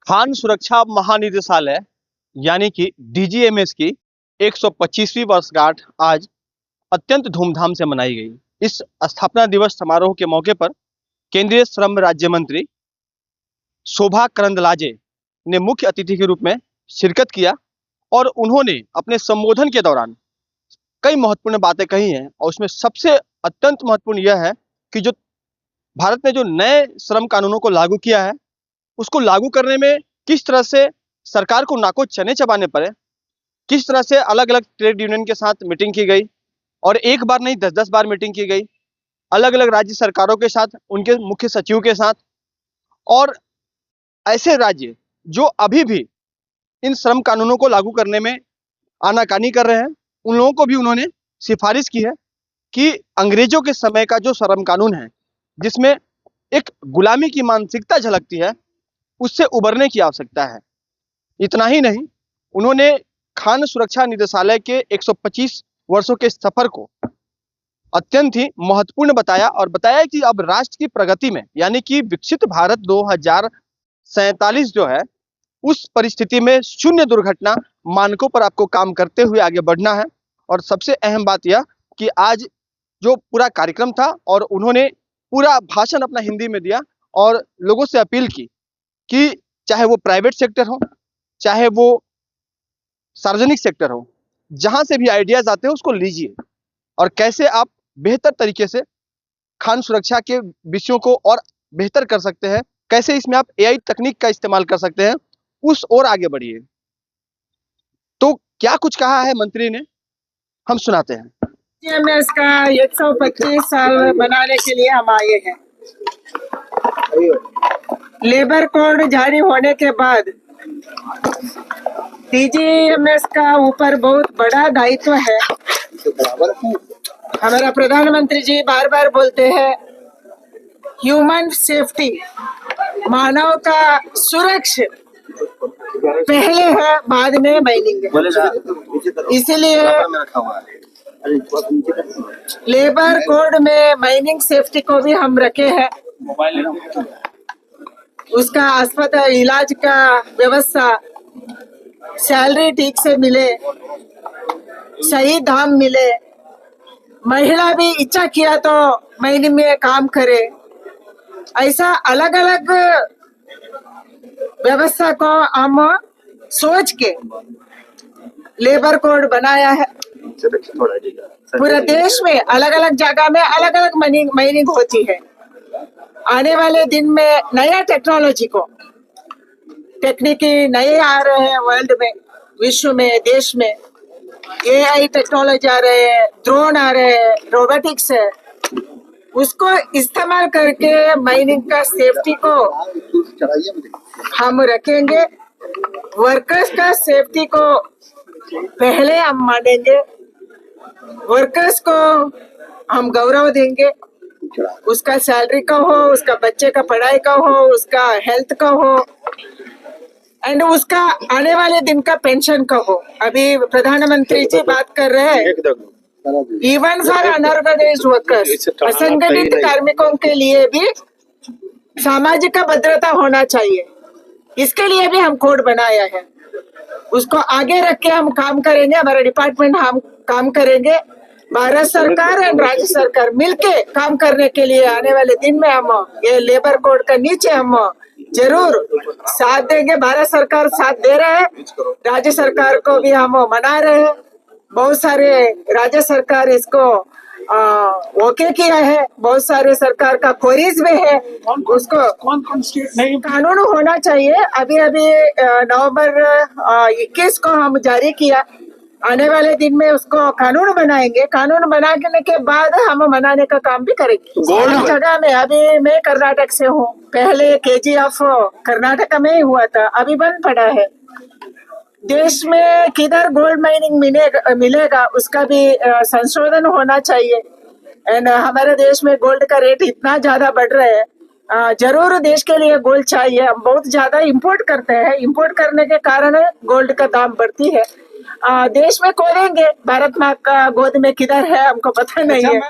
खान सुरक्षा महानिदेशालय यानी कि डीजीएमएस की 125वीं वर्षगांठ आज अत्यंत धूमधाम से मनाई गई। इस स्थापना दिवस समारोह के मौके पर केंद्रीय श्रम राज्य मंत्री शोभा करंदलाजे ने मुख्य अतिथि के रूप में शिरकत किया और उन्होंने अपने संबोधन के दौरान कई महत्वपूर्ण बातें कही हैं और उसमें सबसे अत्यंत महत्वपूर्ण यह है कि जो भारत ने जो नए श्रम कानूनों को लागू किया है उसको लागू करने में किस तरह से सरकार को नाको चने चबाने पड़े, किस तरह से अलग अलग ट्रेड यूनियन के साथ मीटिंग की गई और एक बार नहीं 10-10 बार मीटिंग की गई, अलग अलग राज्य सरकारों के साथ, उनके मुख्य सचिव के साथ। और ऐसे राज्य जो अभी भी इन श्रम कानूनों को लागू करने में आनाकानी कर रहे हैं उन लोगों को भी उन्होंने सिफारिश की है कि अंग्रेजों के समय का जो श्रम कानून है जिसमें एक गुलामी की मानसिकता झलकती है उससे उबरने की आवश्यकता है। इतना ही नहीं, उन्होंने खान सुरक्षा निदेशालय के 125 वर्षों के सफर को अत्यंत ही महत्वपूर्ण बताया और बताया कि अब राष्ट्र की प्रगति में यानी कि विकसित भारत 2047 जो है उस परिस्थिति में शून्य दुर्घटना मानकों पर आपको काम करते हुए आगे बढ़ना है। और सबसे अहम बात यह कि आज जो पूरा कार्यक्रम था और उन्होंने पूरा भाषण अपना हिंदी में दिया और लोगों से अपील की कि चाहे वो प्राइवेट सेक्टर हो, चाहे वो सार्वजनिक सेक्टर हो, जहां से भी आइडियाज आते हैं उसको लीजिए और कैसे आप बेहतर तरीके से खान सुरक्षा के विषयों को और बेहतर कर सकते हैं, कैसे इसमें आप एआई तकनीक का इस्तेमाल कर सकते हैं, उस ओर आगे बढ़िए। तो क्या कुछ कहा है मंत्री ने, हम सुनाते हैं। डीजीएमएस का 125 साल मनाने के लिए हम आए हैं। लेबर कोड जारी होने के बाद डीजीएमएस का ऊपर बहुत बड़ा दायित्व है। हमारा प्रधानमंत्री जी बार बार बोलते हैं ह्यूमन सेफ्टी, मानव का सुरक्षा पहले है, बाद में माइनिंग है। इसीलिए लेबर कोड में माइनिंग सेफ्टी को भी हम रखे हैं। उसका अस्पताल इलाज का व्यवस्था, सैलरी ठीक से मिले, सही दाम मिले, महिला भी इच्छा किया तो माइनिंग में काम करे, ऐसा अलग अलग व्यवस्था को हम सोच के लेबर कोड बनाया है। पूरे देश में अलग अलग जगह में अलग अलग माइनिंग होती है। आने वाले दिन में नया टेक्नोलॉजी को टेक्निकी नए आ रहे हैं वर्ल्ड में, विश्व में, देश में एआई टेक्नोलॉजी आ रहे हैं, ड्रोन आ रहे हैं, रोबोटिक्स है, उसको इस्तेमाल करके माइनिंग का सेफ्टी को हम रखेंगे। वर्कर्स का सेफ्टी को पहले हम मानेंगे, वर्कर्स को हम गौरव देंगे, उसका सैलरी का हो, उसका बच्चे का पढ़ाई का हो, उसका हेल्थ का हो एंड उसका आने वाले दिन का पेंशन का हो। अभी प्रधानमंत्री जी बात कर रहे हैं इवन फॉर अनऑर्गेनाइज्ड वर्कर्स, असंगठित कार्मिकों के लिए भी सामाजिक भद्रता होना चाहिए। इसके लिए भी हम कोड बनाया है, उसको आगे रख के हम काम करेंगे। हमारा डिपार्टमेंट हम काम करेंगे, भारत सरकार और राज्य सरकार मिलके काम करने के लिए आने वाले दिन में हम ये लेबर कोड का नीचे हम जरूर साथ देंगे। भारत सरकार साथ दे रहे हैं, राज्य सरकार को भी हम मना रहे हैं। बहुत सारे राज्य सरकार इसको ओके किया है, बहुत सारे सरकार का क्वेरीज में है। उसको कौन स्टेट नहीं कानून होना चाहिए। अभी नवंबर 21 को हम जारी किया, आने वाले दिन में उसको कानून बनाएंगे। कानून बनाने के बाद हम मनाने का काम भी करेंगे। जगह में अभी मैं कर्नाटक से हूँ, पहले केजीएफ कर्नाटक में ही हुआ था, अभी बंद पड़ा है। देश में किधर गोल्ड माइनिंग मिलेगा उसका भी संशोधन होना चाहिए। एंड हमारे देश में गोल्ड का रेट इतना ज्यादा बढ़ रहा है, जरूर देश के लिए गोल्ड चाहिए। हम बहुत ज्यादा इंपोर्ट करते हैं, इंपोर्ट करने के कारण गोल्ड का दाम बढ़ती है। देश में खोलेंगे, भारत माँ का गोद में किधर है हमको पता नहीं है।